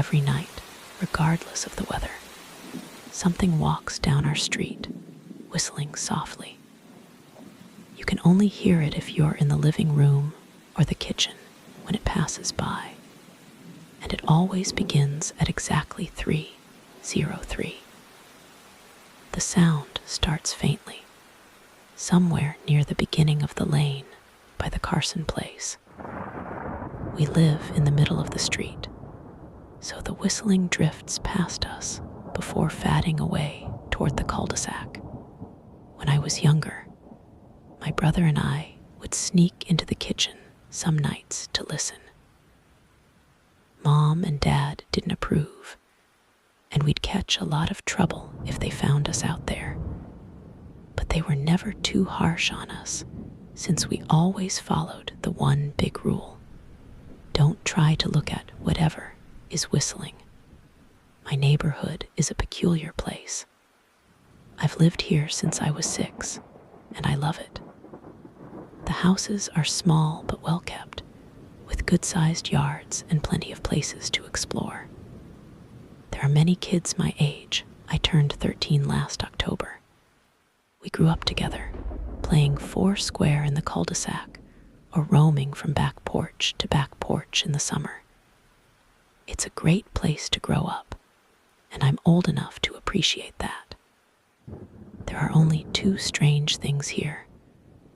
every night, regardless of the weather. Something walks down our street, whistling softly. You can only hear it if you're in the living room or the kitchen when it passes by. And it always begins at exactly 3:03. The sound starts faintly, somewhere near the beginning of the lane by the Carson place. We live in the middle of the street, so the whistling drifts past us before fading away toward the cul-de-sac. When I was younger, my brother and I would sneak into the kitchen some nights to listen. Mom and Dad didn't approve, and we'd catch a lot of trouble if they found us out there. But they were never too harsh on us, since we always followed the one big rule. Don't try to look at whatever is whistling. My neighborhood is a peculiar place. I've lived here since I was 6, and I love it. The houses are small but well kept, with good-sized yards and plenty of places to explore. There are many kids my age. I turned 13 last October. We grew up together, playing foursquare in the cul-de-sac or roaming from back porch to back porch in the summer. It's a great place to grow up, and I'm old enough to appreciate that. There are only 2 strange things here: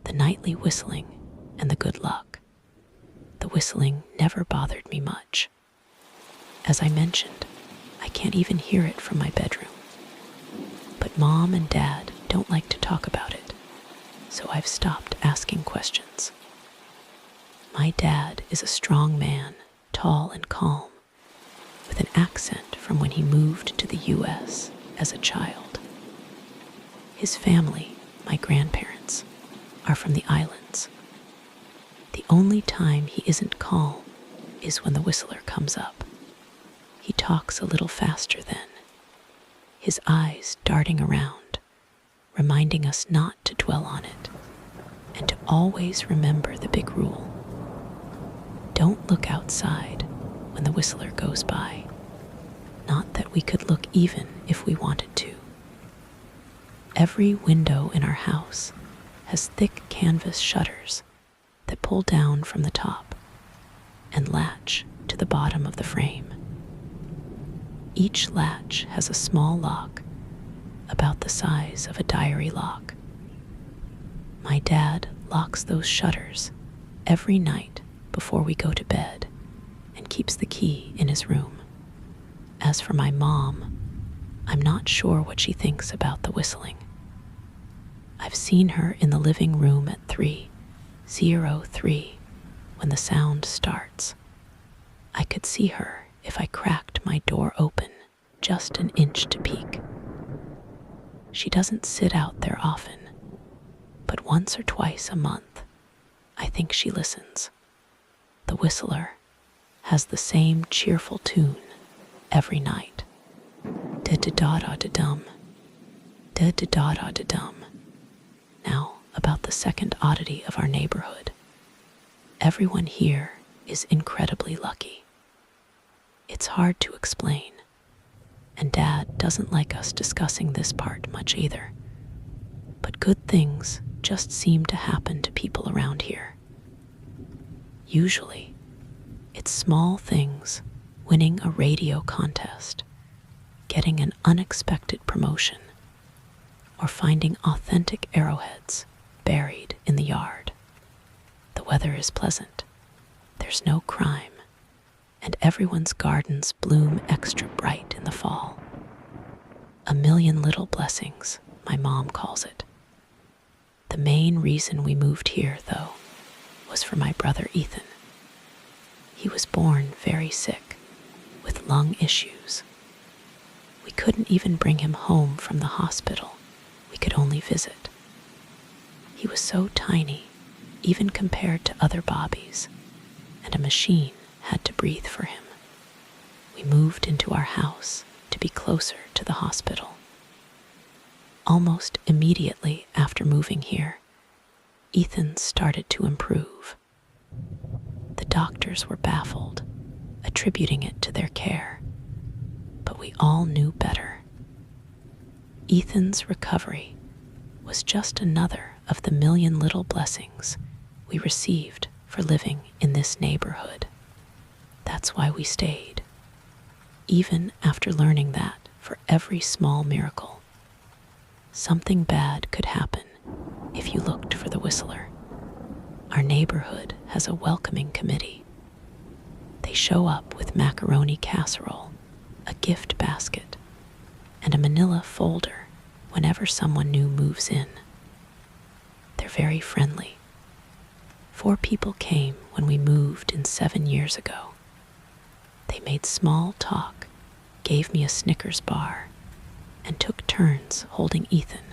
the nightly whistling and the good luck. The whistling never bothered me much. As I mentioned, I can't even hear it from my bedroom. But Mom and Dad don't like to talk about it, so I've stopped asking questions. My dad is a strong man, tall and calm, with an accent from when he moved to the U.S. as a child. His family, my grandparents, are from the islands. The only time he isn't calm is when the whistler comes up. He talks a little faster then, his eyes darting around, reminding us not to dwell on it, and to always remember the big rule. Don't look outside when the whistler goes by. Not that we could look even if we wanted to. Every window in our house has thick canvas shutters that pull down from the top and latch to the bottom of the frame. Each latch has a small lock about the size of a diary lock. My dad locks those shutters every night before we go to bed and keeps the key in his room. As for my mom, I'm not sure what she thinks about the whistling. I've seen her in the living room at 3:03 when the sound starts. I could see her if I cracked my door open just an inch to peek. She doesn't sit out there often, but once or twice a month, I think she listens. The whistler has the same cheerful tune every night. Da-da-da-da-da-dum. Da-da-da-da-da-dum. Now, about the second oddity of our neighborhood. Everyone here is incredibly lucky. It's hard to explain, and Dad doesn't like us discussing this part much either. But good things just seem to happen to people around here. Usually, it's small things: winning a radio contest, getting an unexpected promotion, or finding authentic arrowheads buried in the yard. The weather is pleasant, there's no crime, and everyone's gardens bloom extra bright in the fall. A million little blessings, my mom calls it. The main reason we moved here, though, was for my brother Ethan. He was born very sick, with lung issues. We couldn't even bring him home from the hospital. We could only visit. He was so tiny, even compared to other bobbies, and a machine had to breathe for him. We moved into our house to be closer to the hospital. Almost immediately after moving here, Ethan started to improve. The doctors were baffled, attributing it to their care, all knew better. Ethan's recovery was just another of the million little blessings we received for living in this neighborhood. That's why we stayed, even after learning that for every small miracle, something bad could happen if you looked for the whistler. Our neighborhood has a welcoming committee. They show up with macaroni casserole, a gift basket, and a manila folder whenever someone new moves in. They're very friendly. 4 people came when we moved in 7 years ago. They made small talk, gave me a Snickers bar, and took turns holding Ethan.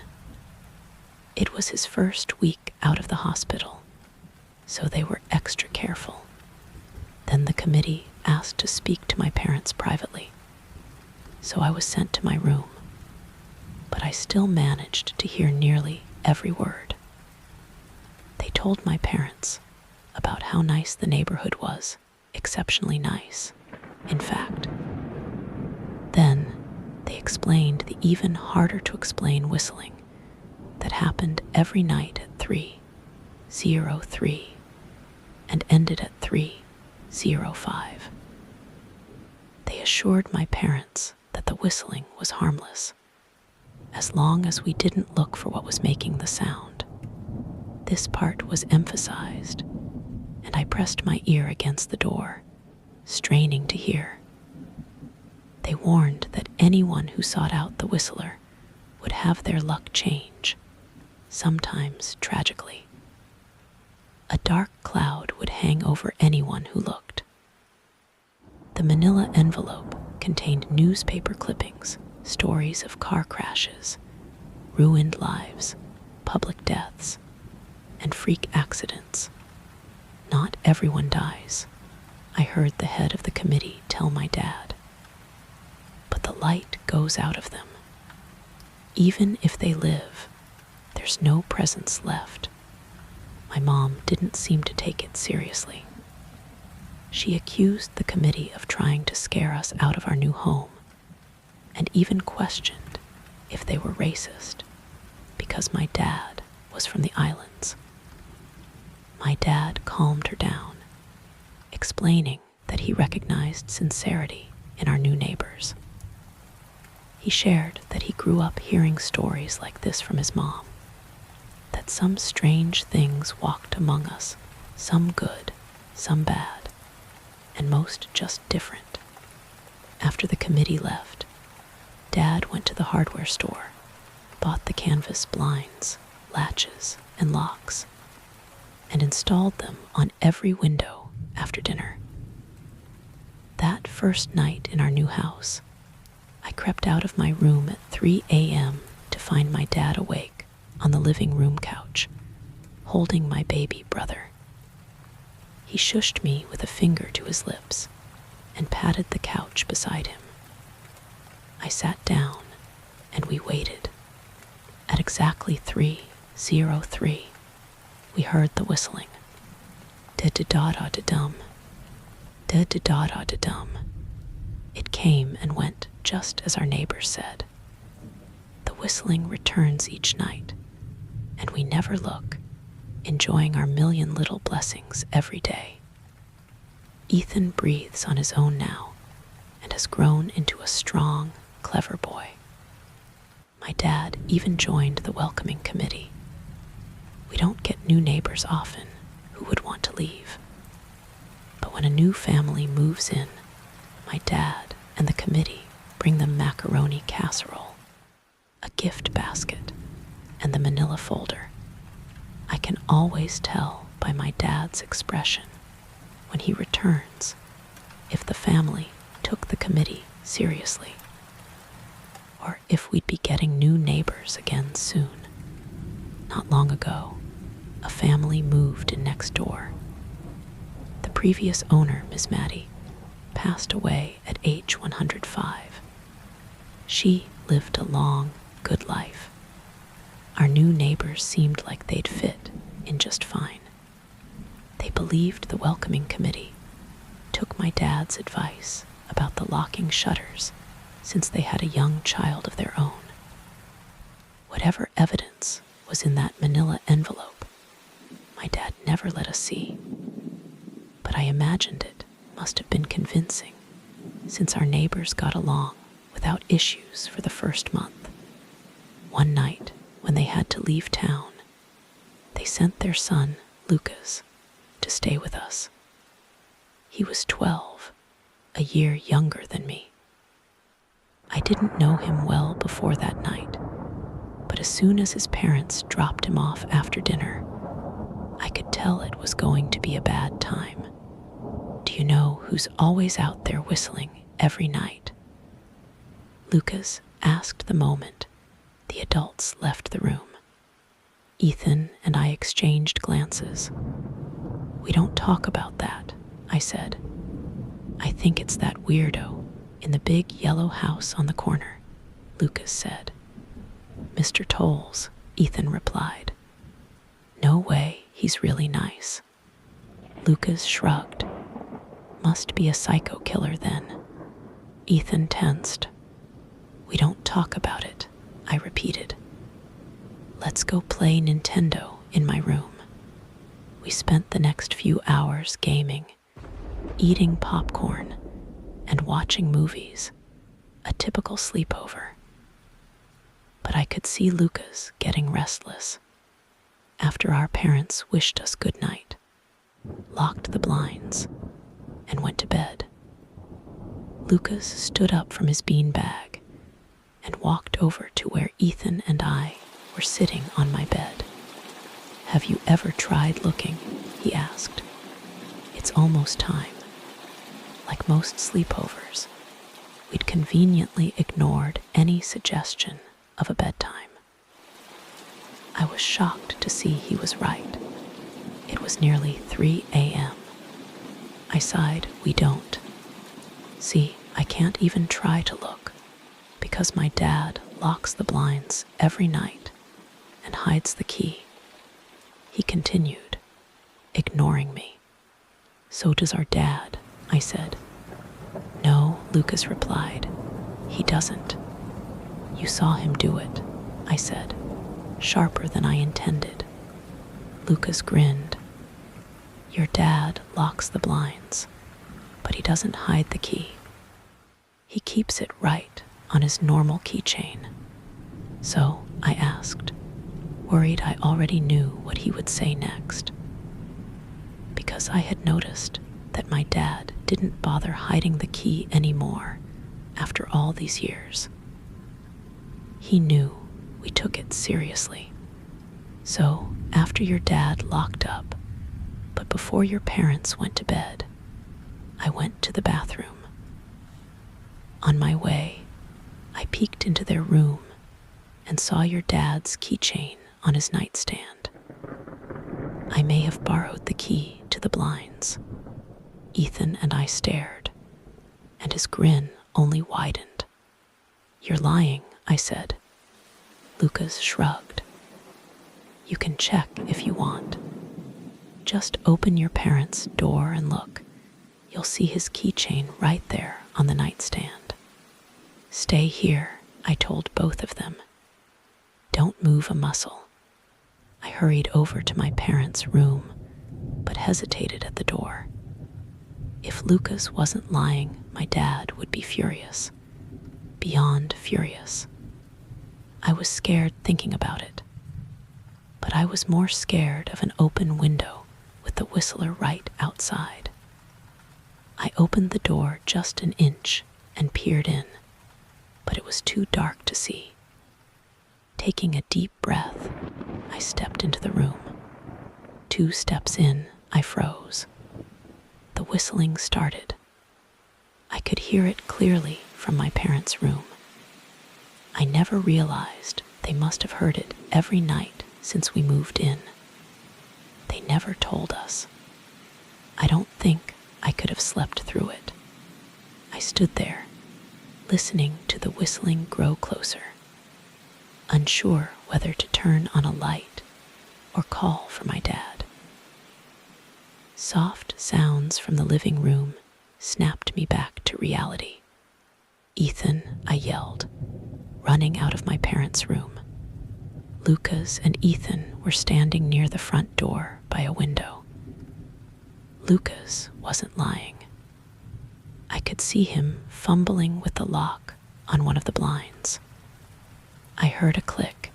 It was his first week out of the hospital, so they were extra careful. Then the committee asked to speak to my parents privately, so I was sent to my room, but I still managed to hear nearly every word. They told my parents about how nice the neighborhood was, exceptionally nice, in fact. Then they explained the even harder to explain whistling that happened every night at 3:03 and ended at 3:05. They assured my parents that the whistling was harmless, as long as we didn't look for what was making the sound. This part was emphasized, and I pressed my ear against the door, straining to hear. They warned that anyone who sought out the whistler would have their luck change, sometimes tragically. A dark cloud would hang over anyone who looked. The manila envelope contained newspaper clippings, stories of car crashes, ruined lives, public deaths, and freak accidents. Not everyone dies, I heard the head of the committee tell my dad. But the light goes out of them. Even if they live, there's no presence left. My mom didn't seem to take it seriously. She accused the committee of trying to scare us out of our new home, and even questioned if they were racist because my dad was from the islands. My dad calmed her down, explaining that he recognized sincerity in our new neighbors. He shared that he grew up hearing stories like this from his mom, that some strange things walked among us, some good, some bad, and most just different. After the committee left, Dad went to the hardware store, bought the canvas blinds, latches, and locks, and installed them on every window after dinner. That first night in our new house, I crept out of my room at 3 a.m. to find my dad awake on the living room couch, holding my baby brother. He shushed me with a finger to his lips and patted the couch beside him. I sat down and we waited. At exactly 3:03, we heard the whistling. Da-da-da-da-da-dum. Da-da-da-da-da-dum. It came and went just as our neighbors said. The whistling returns each night, and we never look, enjoying our million little blessings every day. Ethan breathes on his own now and has grown into a strong, clever boy. My dad even joined the welcoming committee. We don't get new neighbors often who would want to leave. But when a new family moves in, my dad and the committee bring them macaroni casserole, a gift basket, and the manila folder. I can always tell by my dad's expression when he returns if the family took the committee seriously, or if we'd be getting new neighbors again soon. Not long ago, a family moved in next door. The previous owner, Ms. Maddie, passed away at age 105. She lived a long, good life. Our new neighbors seemed like they'd fit in just fine. They believed the welcoming committee, took my dad's advice about the locking shutters, since they had a young child of their own. Whatever evidence was in that manila envelope, my dad never let us see. But I imagined it must have been convincing, since our neighbors got along without issues for the first month. One night, when they had to leave town, they sent their son, Lucas, to stay with us. He was 12, a year younger than me. I didn't know him well before that night, but as soon as his parents dropped him off after dinner, I could tell it was going to be a bad time. Do you know who's always out there whistling every night? Lucas asked the moment the adults left the room. Ethan and I exchanged glances. "We don't talk about that," I said. "I think it's that weirdo in the big yellow house on the corner," Lucas said. "Mr. Tolles," Ethan replied. "No way, he's really nice." Lucas shrugged. "Must be a psycho killer then." Ethan tensed. "We don't talk about it," I repeated. "Let's go play Nintendo in my room." We spent the next few hours gaming, eating popcorn, and watching movies, a typical sleepover. But I could see Lucas getting restless. After our parents wished us good night, locked the blinds, and went to bed, Lucas stood up from his beanbag and walked over to where Ethan and I were sitting on my bed. "Have you ever tried looking?" he asked. "It's almost time." Like most sleepovers, we'd conveniently ignored any suggestion of a bedtime. I was shocked to see he was right. It was nearly 3 a.m. I sighed. "We don't. See, I can't even try to look, because my dad locks the blinds every night and hides the key." He continued, ignoring me. "So does our dad," I said. "No," Lucas replied. "He doesn't." "You saw him do it," I said, sharper than I intended. Lucas grinned. "Your dad locks the blinds, but he doesn't hide the key. He keeps it right on his normal keychain." "So?" I asked, worried I already knew what he would say next. Because I had noticed that my dad didn't bother hiding the key anymore after all these years. He knew we took it seriously. "So, after your dad locked up, but before your parents went to bed, I went to the bathroom. On my way, I peeked into their room and saw your dad's keychain on his nightstand. I may have borrowed the key to the blinds." Ethan and I stared, and his grin only widened. "You're lying," I said. Lucas shrugged. "You can check if you want. Just open your parents' door and look. You'll see his keychain right there on the nightstand." "Stay here," I told both of them. "Don't move a muscle." I hurried over to my parents' room, but hesitated at the door. If Lucas wasn't lying, my dad would be furious. Beyond furious. I was scared thinking about it. But I was more scared of an open window with the whistler right outside. I opened the door just an inch and peered in, but it was too dark to see. Taking a deep breath, I stepped into the room. 2 steps in, I froze. The whistling started. I could hear it clearly from my parents' room. I never realized they must have heard it every night since we moved in. They never told us. I don't think I could have slept through it. I stood there, listening to the whistling grow closer, unsure whether to turn on a light or call for my dad. Soft sounds from the living room snapped me back to reality. "Ethan," I running out of my parents' room. Lucas and Ethan were standing near the front door by a window. Lucas wasn't lying. I could see him fumbling with the lock on one of the blinds. I heard a click.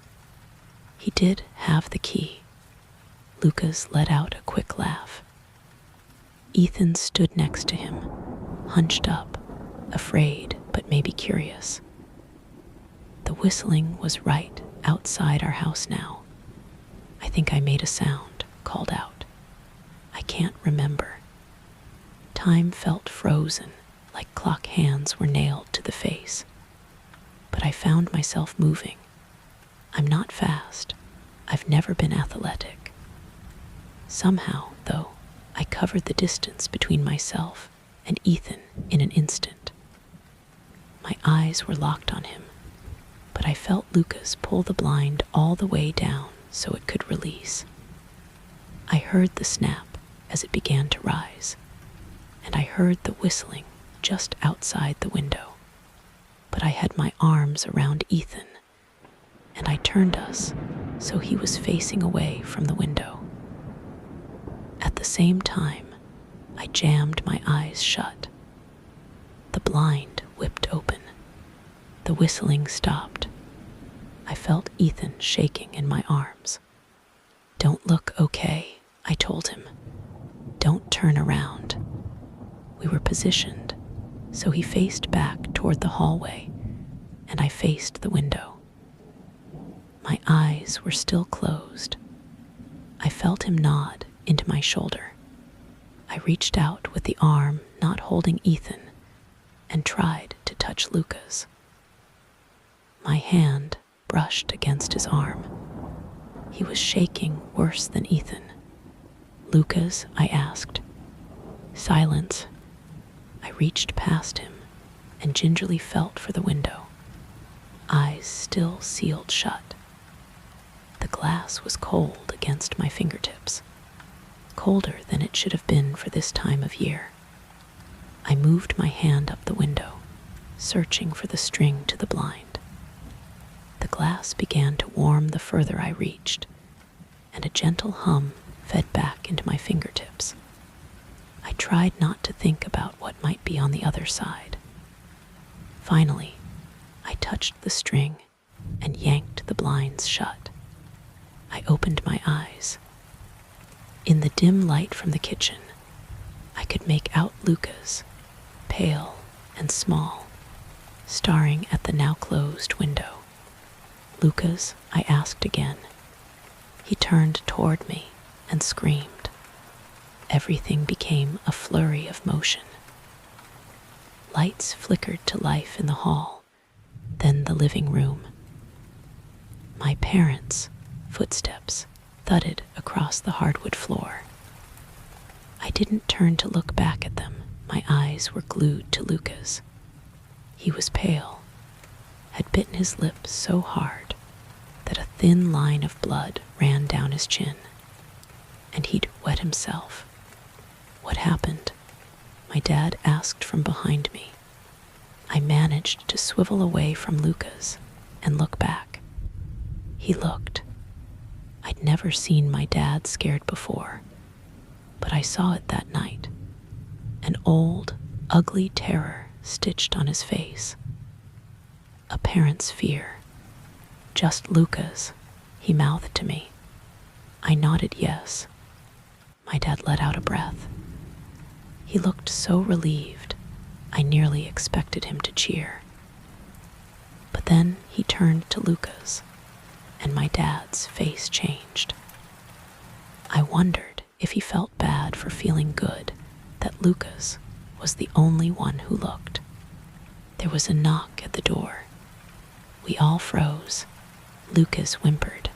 He did have the key. Lucas let out a quick laugh. Ethan stood next to him, hunched up, afraid but maybe curious. The whistling was right outside our house now. I think I made a sound, called out. I can't remember. Time felt frozen, like clock hands were nailed to the face. But I found myself moving. I'm not fast. I've never been athletic. Somehow, though, I covered the distance between myself and Ethan in an instant. My eyes were locked on him, but I felt Lucas pull the blind all the way down so it could release. I heard the snap as it began to rise, and I heard the whistling just outside the window. But I had my arms around Ethan, and I turned us so he was facing away from the window. At the same time, I jammed my eyes shut. The blind whipped open. The whistling stopped. I felt Ethan shaking in my arms. Don't look okay, I told him. Don't turn around. We were positioned, so he faced back toward the hallway, and I faced the window. My eyes were still closed. I felt him nod into my shoulder. I reached out with the arm not holding Ethan and tried to touch Lucas. My hand brushed against his arm. He was shaking worse than Ethan. Lucas, I asked. Silence. I reached past him and gingerly felt for the window, eyes still sealed shut. The glass was cold against my fingertips, colder than it should have been for this time of year. I moved my hand up the window, searching for the string to the blind. The glass began to warm the further I reached, and a gentle hum fed back into my fingertips. I tried not to think about what might be on the other side. Finally, I touched the string and yanked the blinds shut. I opened my eyes. In the dim light from the kitchen, I could make out Lucas, pale and small, staring at the now closed window. Lucas, I asked again. He turned toward me and screamed. Everything became a flurry of motion. Lights flickered to life in the hall, then the living room. My parents' footsteps thudded across the hardwood floor. I didn't turn to look back at them. My eyes were glued to Lucas. He was pale, had bitten his lips so hard that a thin line of blood ran down his chin, and he'd wet himself. What happened? My dad asked from behind me. I managed to swivel away from Lucas and look back. He looked. I'd never seen my dad scared before, but I saw it that night. An old, ugly terror stitched on his face. A parent's fear. Just Lucas, he mouthed to me. I nodded yes. My dad let out a breath. He looked so relieved, I nearly expected him to cheer. But then he turned to Lucas, and my dad's face changed. I wondered if he felt bad for feeling good that Lucas was the only one who looked. There was a knock at the door. We all froze. Lucas whimpered.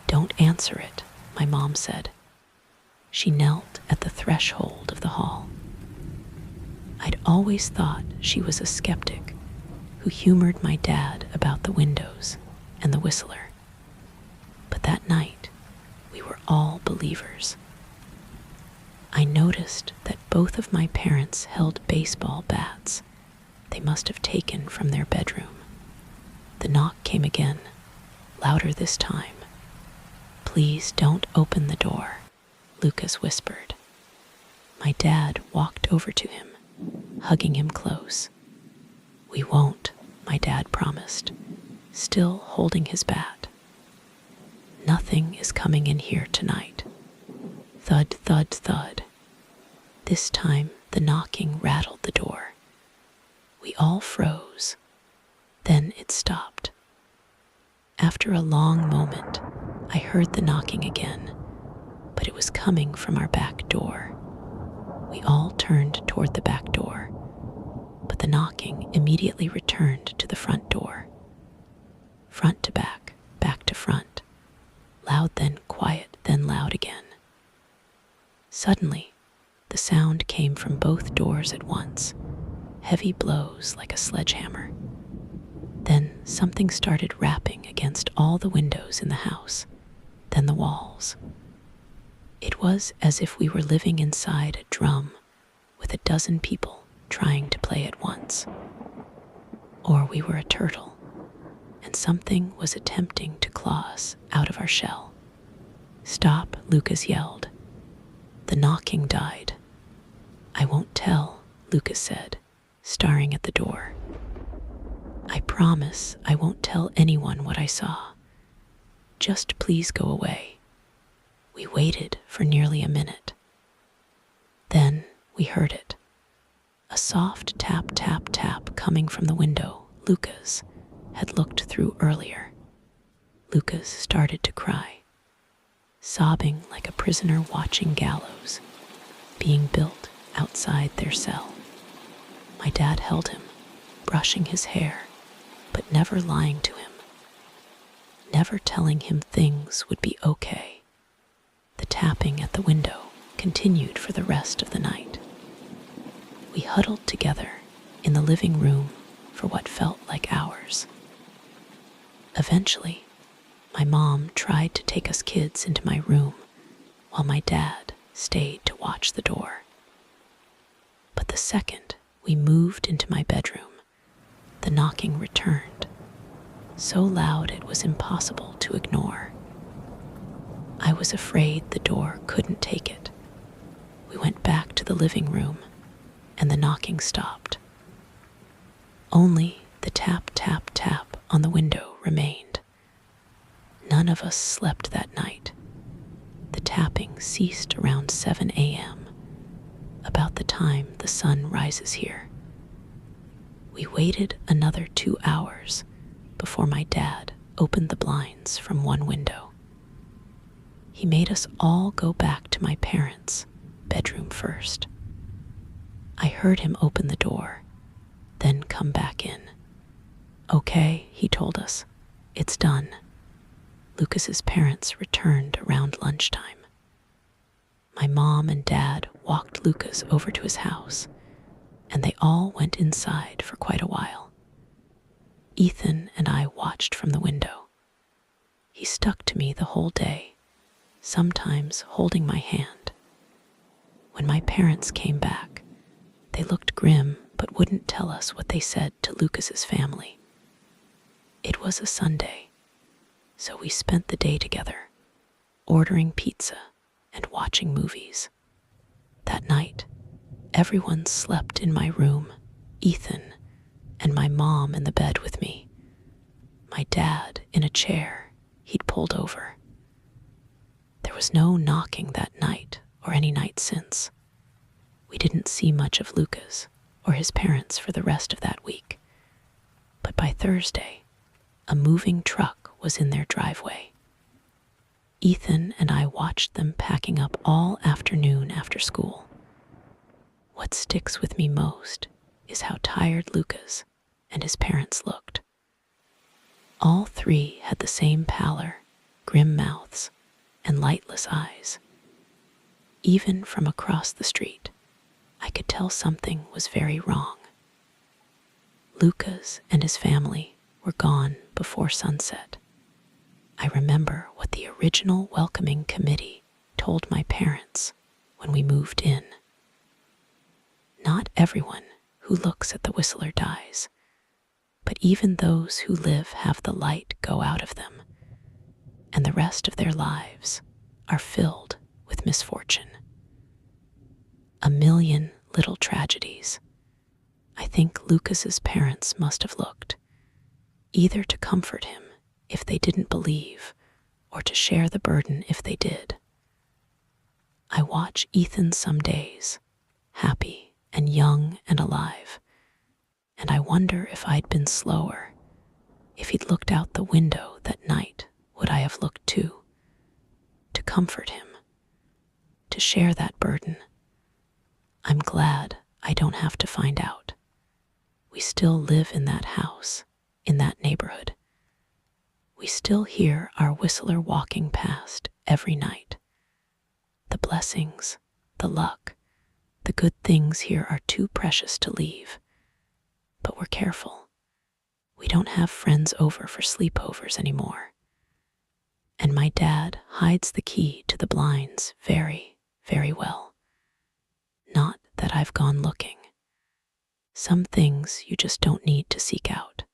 Don't answer it, my mom said. She knelt at the threshold of the hall. I'd always thought she was a skeptic who humored my dad about the windows and the whistler. But that night, we were all believers. I noticed that both of my parents held baseball bats they must have taken from their bedroom. The knock came again, louder this time. "Please don't open the door," Lucas whispered. My dad walked over to him, hugging him close. "We won't," my dad promised, still holding his bat. "Nothing is coming in here tonight." Thud, thud, thud. This time the knocking rattled the door. We all froze. Then it stopped. After a long moment, I heard the knocking again, but it was coming from our back door. We all turned toward the back door, but the knocking immediately returned to the front door. Front to back, back to front. Loud, then quiet, then loud again. Suddenly, the sound came from both doors at once, heavy blows like a sledgehammer. Then something started rapping against all the windows in the house, then the walls. It was as if we were living inside a drum with a dozen people trying to play at once. Or we were a turtle, and something was attempting to claw us out of our shell. "Stop," Lucas yelled. The knocking died. "I won't tell," Lucas said, staring at the door. "I promise I won't tell anyone what I saw. Just please go away." We waited for nearly a minute. Then we heard it. A soft tap, tap, tap coming from the window Lucas had looked through earlier. Lucas started to cry, sobbing like a prisoner watching gallows being built outside their cell. My dad held him, brushing his hair, but never lying to him, never telling him things would be okay. The tapping at the window continued for the rest of the night. We huddled together in the living room for what felt like hours. Eventually, my mom tried to take us kids into my room while my dad stayed to watch the door. But the second we moved into my bedroom, the knocking returned, so loud it was impossible to ignore. I was afraid the door couldn't take it. We went back to the living room, and the knocking stopped. Only the tap, tap, tap on the window remained. None of us slept that night. The tapping ceased around 7 a.m., about the time the sun rises here. We waited another 2 hours before my dad opened the blinds from one window. He made us all go back to my parents' bedroom first. I heard him open the door, then come back in. "Okay," he told us, "it's done." Lucas's parents returned around lunchtime. My mom and dad walked Lucas over to his house, and they all went inside for quite a while. Ethan and I watched from the window. He stuck to me the whole day, sometimes holding my hand. When my parents came back, they looked grim but wouldn't tell us what they said to Lucas's family. It was a Sunday, so we spent the day together, ordering pizza and watching movies. That night, everyone slept in my room, Ethan and my mom in the bed with me, my dad in a chair he'd pulled over. There was no knocking that night or any night since. We didn't see much of Lucas or his parents for the rest of that week. But by Thursday, a moving truck was in their driveway. Ethan and I watched them packing up all afternoon after school. What sticks with me most is how tired Lucas and his parents looked. All three had the same pallor, grim mouths, and lightless eyes. Even from across the street, I could tell something was very wrong. Lucas and his family were gone before sunset. I remember what the original welcoming committee told my parents when we moved in. "Not everyone who looks at the whistler dies, But even those who live have the light go out of them, and the rest of their lives are filled with misfortune. A million little tragedies. I think Lucas's parents must have looked, either to comfort him if they didn't believe, or to share the burden if they did. I watch Ethan some days, happy and young and alive, and I wonder if I'd been slower, if he'd looked out the window that night, would I have looked too? To comfort him, to share that burden. I'm glad I don't have to find out. We still live in that house, in that neighborhood. We still hear our whistler walking past every night. The blessings, the luck, the good things here are too precious to leave. But we're careful. We don't have friends over for sleepovers anymore. And my dad hides the key to the blinds very, very well. Not that I've gone looking. Some things you just don't need to seek out.